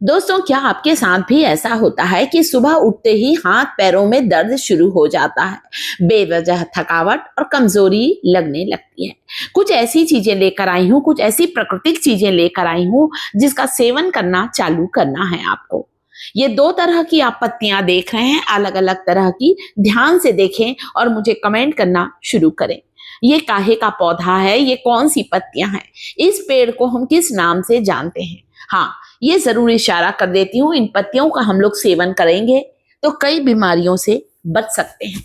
दोस्तों, क्या आपके साथ भी ऐसा होता है कि सुबह उठते ही हाथ पैरों में दर्द शुरू हो जाता है, बेवजह थकावट और कमजोरी लगने लगती है। कुछ ऐसी चीजें लेकर आई हूँ, कुछ ऐसी प्राकृतिक चीजें लेकर आई हूँ जिसका सेवन करना चालू करना है आपको। ये दो तरह की आप पत्तियां देख रहे हैं, अलग अलग तरह की। ध्यान से देखें और मुझे कमेंट करना शुरू करें। ये काहे का पौधा है, ये कौन सी पत्तियां हैं, इस पेड़ को हम किस नाम से जानते हैं? हाँ, ये जरूर इशारा कर देती हूँ, इन पत्तियों का हम लोग सेवन करेंगे तो कई बीमारियों से बच सकते हैं।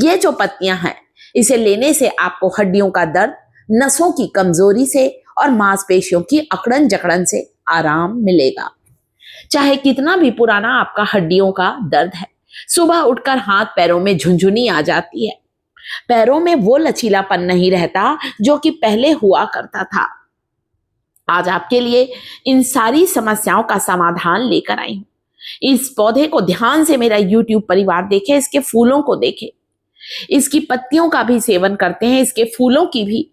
ये जो पत्तियां हैं, इसे लेने से आपको हड्डियों का दर्द, नसों की कमजोरी से और मांसपेशियों की अकड़न जकड़न से आराम मिलेगा। चाहे कितना भी पुराना आपका हड्डियों का दर्द है, सुबह उठकर हाथ पैरों में झुनझुनी आ जाती है, पैरों में वो लचीलापन नहीं रहता जो कि पहले हुआ करता था। आज आपके लिए इन सारी समस्याओं का समाधान लेकर आई हूं। इस पौधे को ध्यान से मेरा YouTube परिवार देखे, इसके फूलों को देखे। इसकी पत्तियों का भी सेवन करते हैं, इसके फूलों की भी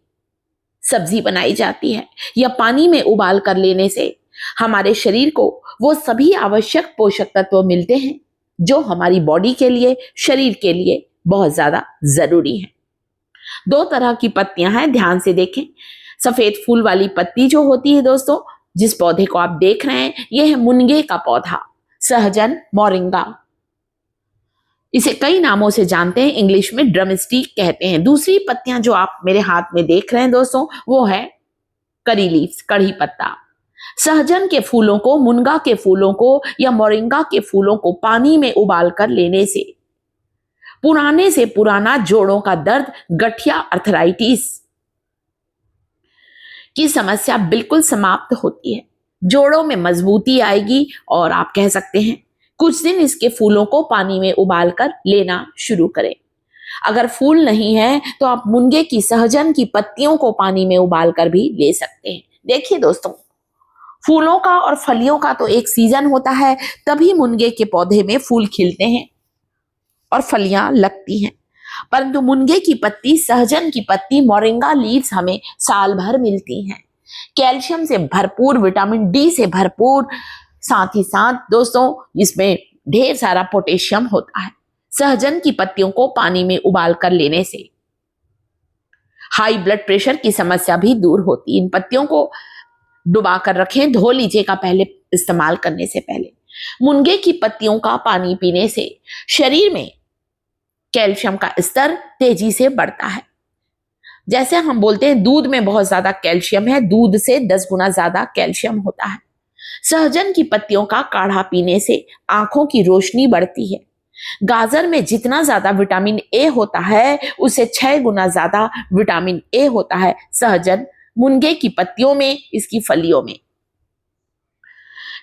सब्जी बनाई जाती है। यह पानी में उबाल कर लेने से हमारे शरीर को वो सभी आवश्यक पोषक तत्व मिलते हैं जो हमारी बॉडी के लिए, शरीर के लिए बहुत ज्यादा जरूरी है। दो तरह की पत्तियां हैं, ध्यान से देखें। सफेद फूल वाली पत्ती जो होती है दोस्तों, जिस पौधे को आप देख रहे हैं, यह है मुनगे का पौधा, सहजन, मोरिंगा। इसे कई नामों से जानते हैं, इंग्लिश में ड्रमस्टिक कहते हैं। दूसरी पत्तियां जो आप मेरे हाथ में देख रहे हैं दोस्तों, वो है करी लीव्स, कड़ी पत्ता। सहजन के फूलों को, मुनगा के फूलों को या मोरिंगा के फूलों को पानी में उबाल कर लेने से पुराने से पुराना जोड़ों का दर्द, गठिया, अर्थराइटिस की समस्या बिल्कुल समाप्त होती है। जोड़ों में मजबूती आएगी और आप कह सकते हैं कुछ दिन इसके फूलों को पानी में उबाल कर लेना शुरू करें। अगर फूल नहीं है तो आप मुनगे की, सहजन की पत्तियों को पानी में उबाल कर भी ले सकते हैं। देखिए दोस्तों, फूलों का और फलियों का तो एक सीजन होता है, तभी मुनगे के पौधे में फूल खिलते हैं और फलियां लगती हैं। परंतु मुनगे की पत्ती, सहजन की पत्ती, मोरिंगा लीव्स हमें साल भर मिलती हैं। कैल्शियम से भरपूर, विटामिन डी से भरपूर, साथ ही साथ दोस्तों इसमें ढेर सारा पोटेशियम होता है। सहजन की पत्तियों को पानी में उबाल कर लेने से हाई ब्लड प्रेशर की समस्या भी दूर होती है। इन पत्तियों को डुबा कर रखें, धो लीजिएगा पहले, इस्तेमाल करने से पहले। मुनगे की पत्तियों का पानी पीने से शरीर में कैल्शियम का स्तर तेजी से बढ़ता है। जैसे हम बोलते हैं दूध में बहुत ज्यादा कैल्शियम है, दूध से 10 गुना ज्यादा कैल्शियम होता है। सहजन की पत्तियों का काढ़ा पीने से आंखों की रोशनी बढ़ती है। गाजर में जितना ज्यादा विटामिन ए होता है, उससे 6 गुना ज्यादा विटामिन ए होता है सहजन, मुनगे की पत्तियों में, इसकी फलियों में।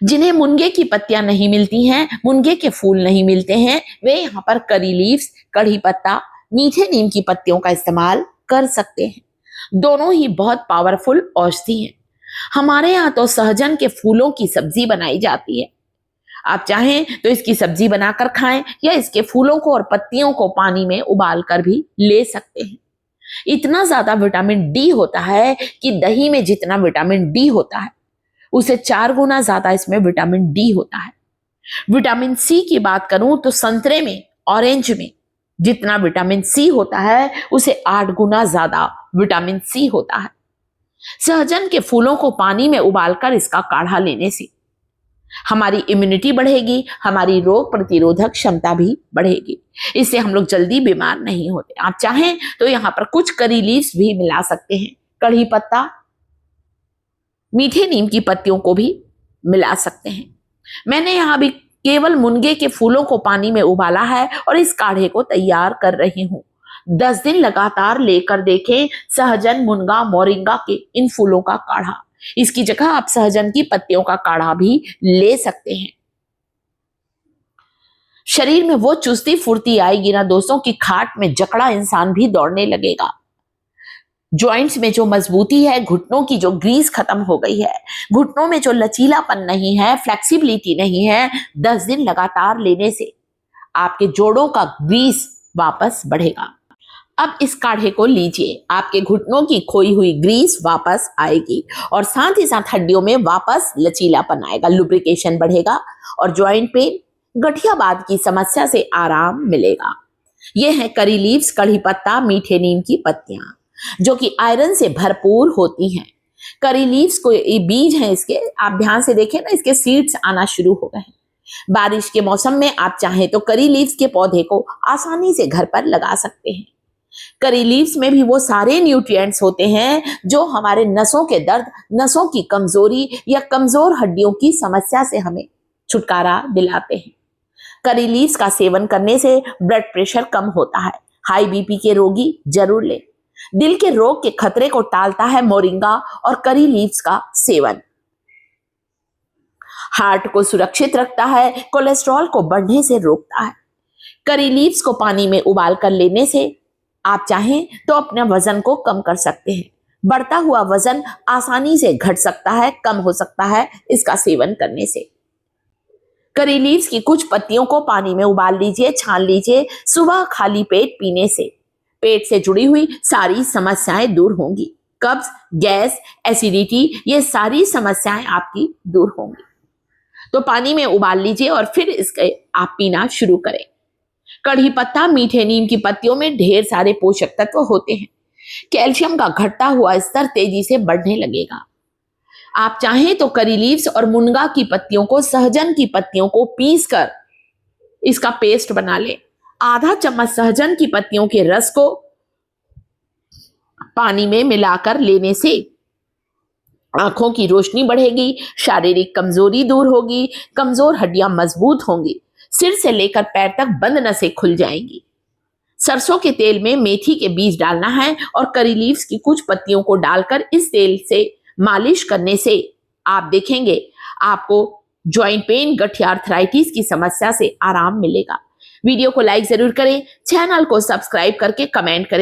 जिन्हें मुनगे की पत्तियां नहीं मिलती हैं, मुनगे के फूल नहीं मिलते हैं, वे यहाँ पर करी लीव्स, कड़ी पत्ता, मीठे नीम की पत्तियों का इस्तेमाल कर सकते हैं। दोनों ही बहुत पावरफुल औषधि हैं। हमारे यहाँ तो सहजन के फूलों की सब्जी बनाई जाती है। आप चाहें तो इसकी सब्जी बनाकर खाएं या इसके फूलों को और पत्तियों को पानी में उबाल कर भी ले सकते हैं। इतना ज्यादा विटामिन डी होता है कि दही में जितना विटामिन डी होता है, उसे 4 गुना ज्यादा इसमें विटामिन डी होता है। विटामिन सी की बात करूं तो संतरे में, ऑरेंज में जितना विटामिन सी होता है, उसे 8 गुना ज्यादा विटामिन सी होता है। सहजन के फूलों को पानी में उबालकर इसका काढ़ा लेने से हमारी इम्यूनिटी बढ़ेगी, हमारी रोग प्रतिरोधक क्षमता भी बढ़ेगी। इससे हम लोग जल्दी बीमार नहीं होते। आप चाहें तो यहाँ पर कुछ करी लीव्स भी मिला सकते हैं, कड़ी पत्ता, मीठे नीम की पत्तियों को भी मिला सकते हैं। मैंने यहाँ भी केवल मुनगे के फूलों को पानी में उबाला है और इस काढ़े को तैयार कर रही हूँ। 10 दिन लगातार लेकर देखें सहजन, मुनगा, मोरिंगा के इन फूलों का काढ़ा। इसकी जगह आप सहजन की पत्तियों का काढ़ा भी ले सकते हैं। शरीर में वो चुस्ती फुर्ती आएगी ना दोस्तों कि खाट में जकड़ा इंसान भी दौड़ने लगेगा। जॉइंट्स में जो मजबूती है, घुटनों की जो ग्रीस खत्म हो गई है, घुटनों में जो लचीलापन नहीं है, फ्लेक्सिबिलिटी नहीं है, 10 दिन लगातार लेने से आपके जोड़ों का ग्रीस वापस बढ़ेगा। अब इस काढ़े को लीजिए, आपके घुटनों की खोई हुई ग्रीस वापस आएगी और साथ ही साथ हड्डियों में वापस लचीलापन आएगा, लुब्रिकेशन बढ़ेगा और जॉइंट पेन, गठियावाद की समस्या से आराम मिलेगा। ये है करी लीव्स, कड़ी पत्ता, मीठे नीम की पत्तियां जो कि आयरन से भरपूर होती हैं। करी लीव्स को ये बीज हैं इसके, आप ध्यान से देखें ना, इसके सीड्स आना शुरू हो गए हैं। बारिश के मौसम में आप चाहें तो करी लीव्स के पौधे को आसानी से घर पर लगा सकते हैं। करी लीव्स में भी वो सारे न्यूट्रिएंट्स होते हैं जो हमारे नसों के दर्द, नसों की कमजोरी या कमजोर हड्डियों की समस्या से हमें छुटकारा दिलाते हैं। करी लीव्स का सेवन करने से ब्लड प्रेशर कम होता है। हाई बीपी के रोगी जरूर लें। दिल के रोग के खतरे को टालता है मोरिंगा और करी लीव्स का सेवन। हार्ट को सुरक्षित रखता है, कोलेस्ट्रॉल को बढ़ने से रोकता है। करी लीव्स को पानी में उबाल कर लेने से आप चाहें तो अपने वजन को कम कर सकते हैं। बढ़ता हुआ वजन आसानी से घट सकता है, कम हो सकता है इसका सेवन करने से। करी लीव्स की कुछ पत्तियों को पानी में उबाल लीजिए, छान लीजिए। सुबह खाली पेट पीने से पेट से जुड़ी हुई सारी समस्याएं दूर होंगी। कब्ज, गैस, एसिडिटी, ये सारी समस्याएं आपकी दूर होंगी। तो पानी में उबाल लीजिए और फिर इसके आप पीना शुरू करें। कड़ी पत्ता, मीठे नीम की पत्तियों में ढेर सारे पोषक तत्व होते हैं। कैल्शियम का घटता हुआ स्तर तेजी से बढ़ने लगेगा। आप चाहें तो करी लीव्स और मुनगा की पत्तियों को, सहजन की पत्तियों को पीस कर इसका पेस्ट बना लें। आधा चम्मच सहजन की पत्तियों के रस को पानी में मिलाकर लेने से आंखों की रोशनी बढ़ेगी, शारीरिक कमजोरी दूर होगी, कमजोर हड्डियां मजबूत होंगी, सिर से लेकर पैर तक बंद नसें खुल जाएंगी। सरसों के तेल में मेथी के बीज डालना है और करी लीव्स की कुछ पत्तियों को डालकर इस तेल से मालिश करने से आप देखेंगे आपको जॉइंट पेन, गठिया आर्थराइटिस की समस्या से आराम मिलेगा। वीडियो को लाइक जरूर करें, चैनल को सब्सक्राइब करके कमेंट करें।